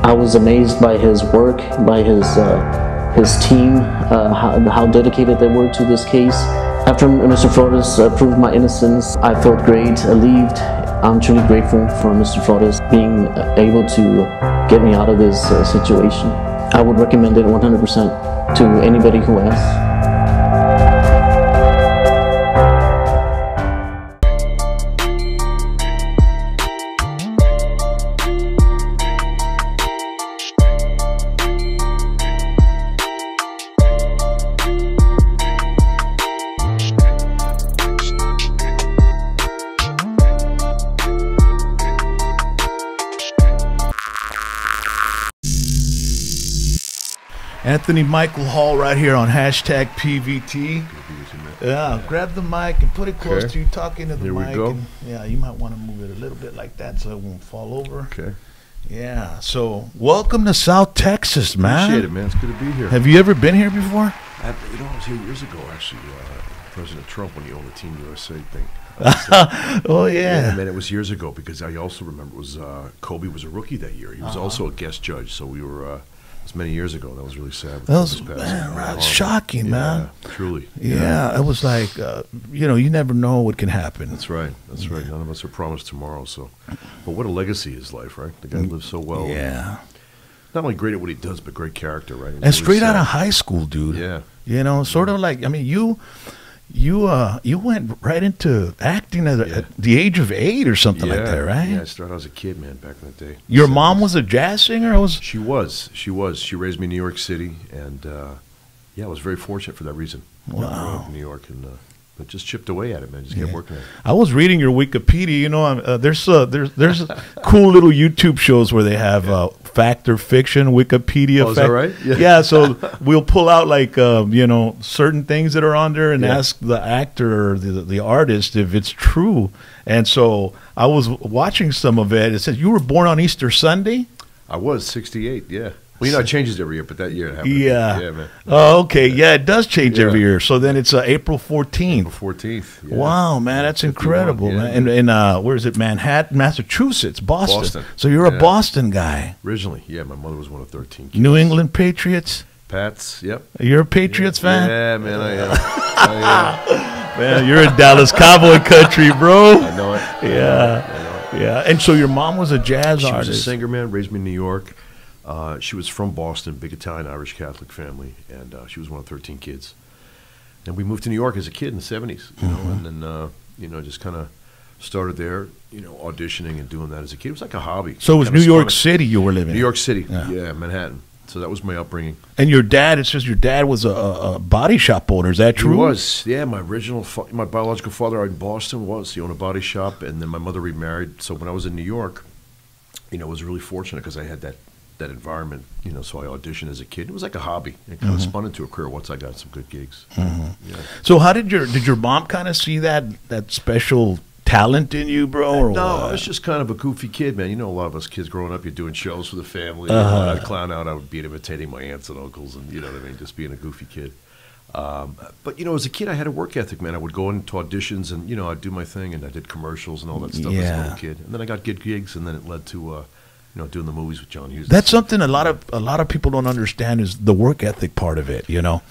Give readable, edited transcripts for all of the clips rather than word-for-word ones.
I was amazed by his work, by his team, how dedicated they were to this case. After Mr. Flores proved my innocence, I felt great, relieved. I'm truly grateful for Mr. Flores being able to get me out of this situation. I would recommend it 100% to anybody who asks. Anthony Michael Hall right here on hashtag PVT. Yeah, grab the mic and put it close to you, talk into the mic. Here we go. And, yeah, you might want to move it a little bit like that so it won't fall over. Okay. Yeah, so welcome to South Texas, man. Appreciate it, man. It's good to be here. Have you ever been here before? I was here years ago, actually. President Trump, when he owned the Team USA thing. Oh, yeah. Man, it was years ago because I also remember it was Kobe was a rookie that year. He was also a guest judge, so we were... it was many years ago. That was really sad. That was shocking, man. Truly. Yeah, it was like, you never know what can happen. That's right. That's right. None of us are promised tomorrow. So, but what a legacy is life, right? The guy lived so well. Yeah. Not only great at what he does, but great character, right? And straight out of high school, dude. Yeah. Sort of like, I mean, you went right into acting at the age of 8 or something like that, right? Yeah, I started as a kid, man, back in the day. Your mom was a jazz singer? She was. She raised me in New York City, and I was very fortunate for that reason. Wow. I grew up in New York, and but just chipped away at it, man. Just kept working at it. I was reading your Wikipedia. There's cool little YouTube shows where they have fact or fiction Wikipedia. Oh, is that right? Yeah. So we'll pull out like certain things that are on there and ask the actor or the artist if it's true. And so I was watching some of it. It says you were born on Easter Sunday. I was 68. Yeah. Well, it changes every year, but that year it happened. Yeah, man. Oh, okay. Yeah, it does change every year. So then it's April 14th. April 14th. Yeah. Wow, man, that's incredible, man. And where is it? Manhattan, Massachusetts, Boston. So you're a Boston guy. Originally, yeah. My mother was one of 13 kids. New England Patriots. Pats, yep. You're a Patriots fan? Yeah, man, I am. Man, you're in Dallas Cowboy country, bro. I know it. Yeah. And so your mom was a jazz artist. She was a singer, man. Raised me in New York. She was from Boston, big Italian Irish Catholic family, and she was one of 13 kids. And we moved to New York as a kid in the 70s, and then just kind of started there, auditioning and doing that as a kid. It was like a hobby. So it was New York City you were living in? New York City, yeah, Manhattan. So that was my upbringing. And your dad, it says your dad was a body shop owner. Is that true? He was, yeah. My biological father out in Boston he owned a body shop, and then my mother remarried. So when I was in New York, I was really fortunate because I had that environment, so I auditioned as a kid. It was like a hobby. It kind of spun into a career once I got some good gigs. Yeah. So how did your mom kind of see that special talent in you, bro? Or no, what? I was just kind of a goofy kid, man. A lot of us kids growing up, you're doing shows for the family. I'd clown out. I would be imitating my aunts and uncles, and just being a goofy kid. But as a kid, I had a work ethic, man. I would go into auditions, and I'd do my thing, and I did commercials and all that stuff as a little kid. And then I got good gigs, and then it led to doing the movies with John Hughes. That's something a lot of people don't understand is the work ethic part of it,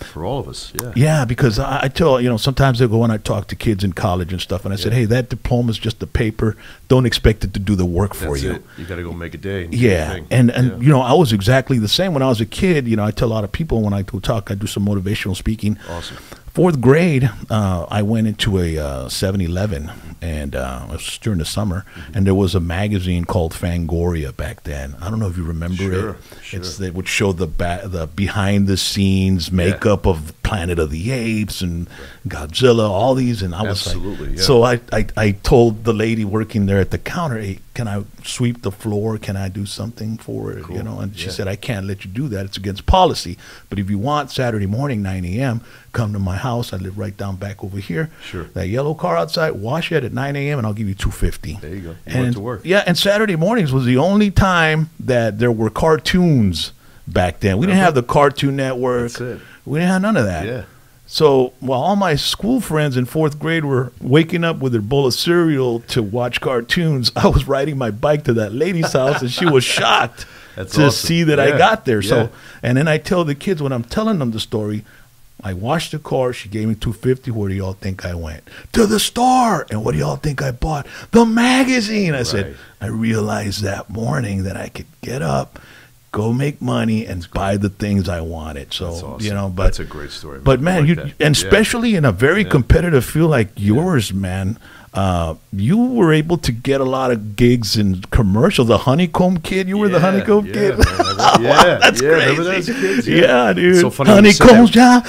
For all of us, yeah. Yeah, because I tell, sometimes they go and I talk to kids in college and stuff, and I said, hey, that diploma is just a paper. Don't expect it to do the work for you. You got to go make a day. And I was exactly the same when I was a kid. I tell a lot of people when I go talk, I do some motivational speaking. Awesome. 4th grade, I went into a 7-Eleven, and it was during the summer, and there was a magazine called Fangoria back then. I don't know if you remember it. Sure. They would show the behind-the-scenes makeup of Planet of the Apes and Godzilla, all these, and I was like, so I told the lady working there at the counter, hey, can I sweep the floor? Can I do something for it? Cool. And she said, I can't let you do that. It's against policy. But if you want, Saturday morning, 9 a.m., come to my house. I live right down back over here. Sure. That yellow car outside, wash it at 9 a.m. and I'll give you $250. There you go. You went to work. Yeah, and Saturday mornings was the only time that there were cartoons back then. We didn't have the Cartoon Network. That's it. We didn't have none of that. Yeah. So while all my school friends in 4th grade were waking up with their bowl of cereal to watch cartoons, I was riding my bike to that lady's house, and she was shocked. to see that I got there. So, and then I tell the kids when I'm telling them the story, I washed the car. She gave me $250. Where do y'all think I went? To the store. And what do y'all think I bought? The magazine. I said, I realized that morning that I could get up, go make money, and buy the things I wanted. So, awesome. You know, but that's a great story. But man, and especially in a very competitive field like yours, man, you were able to get a lot of gigs in commercials. The Honeycomb Kid, you were the Honeycomb Kid. Yeah, that's crazy. Remember that as kids? Yeah, dude. So funny Honeycombs, yeah.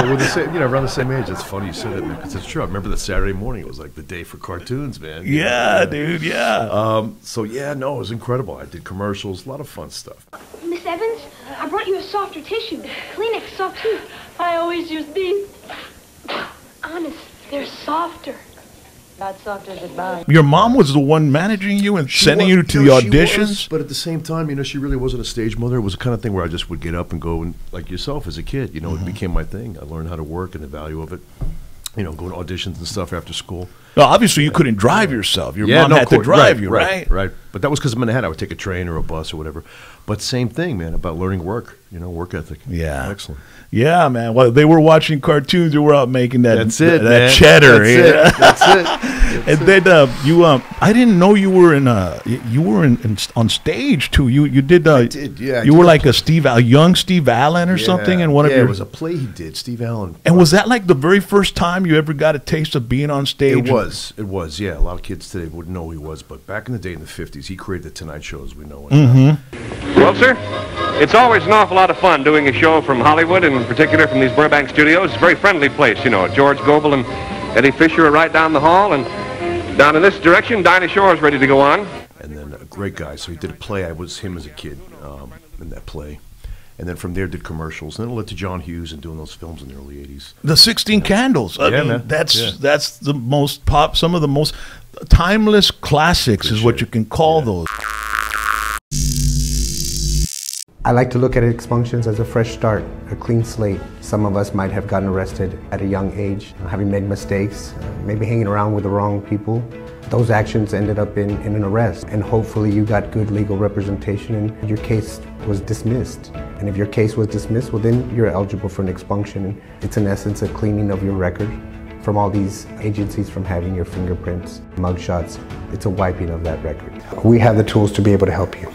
We're the same, around the same age. It's funny you said that because it's true. I remember that Saturday morning. It was like the day for cartoons, man. Yeah, dude. Yeah. So yeah, no, it was incredible. I did commercials, a lot of fun stuff. Miss Evans, I brought you a softer tissue. Kleenex soft too. I always use these. Honest, they're softer. Not soft as it binds. Your mom was the one managing you and sending you to the auditions? But at the same time, she really wasn't a stage mother. It was the kind of thing where I just would get up and go, and like yourself as a kid, it became my thing. I learned how to work and the value of it. Going to auditions and stuff after school. Well, obviously, you couldn't drive yourself. Your mom had to drive you, right? Right. But that was because in Manhattan, I would take a train or a bus or whatever. But same thing, man, about learning work, work ethic. Yeah. Excellent. Yeah, man. Well, they were watching cartoons. You were out making that, that cheddar. That's it. And then I didn't know you were on stage too. You did. I did. Yeah. You were like a young Steve Allen or something, and one of your. It was a play he did, Steve Allen. And was that like the very first time you ever got a taste of being on stage? It was. Yeah, a lot of kids today wouldn't know who he was, but back in the day, in the '50s, he created the Tonight Show as we know it. Well, sir, it's always an awful lot of fun doing a show from Hollywood, and in particular from these Burbank studios. It's a very friendly place, George Gobel and Eddie Fisher are right down the hall, and down in this direction, Dinah Shore is ready to go on. And then a great guy, so he did a play. I was him as a kid in that play. And then from there did commercials. And then it led to John Hughes and doing those films in the early 80s. The 16 Candles. I mean, man. That's the most some of the most timeless classics is what you can call those. I like to look at expunctions as a fresh start, a clean slate. Some of us might have gotten arrested at a young age, having made mistakes, maybe hanging around with the wrong people. Those actions ended up in an arrest, and hopefully you got good legal representation and your case was dismissed. And if your case was dismissed, well then you're eligible for an expunction. It's in essence a cleaning of your record from all these agencies from having your fingerprints, mugshots. It's a wiping of that record. We have the tools to be able to help you.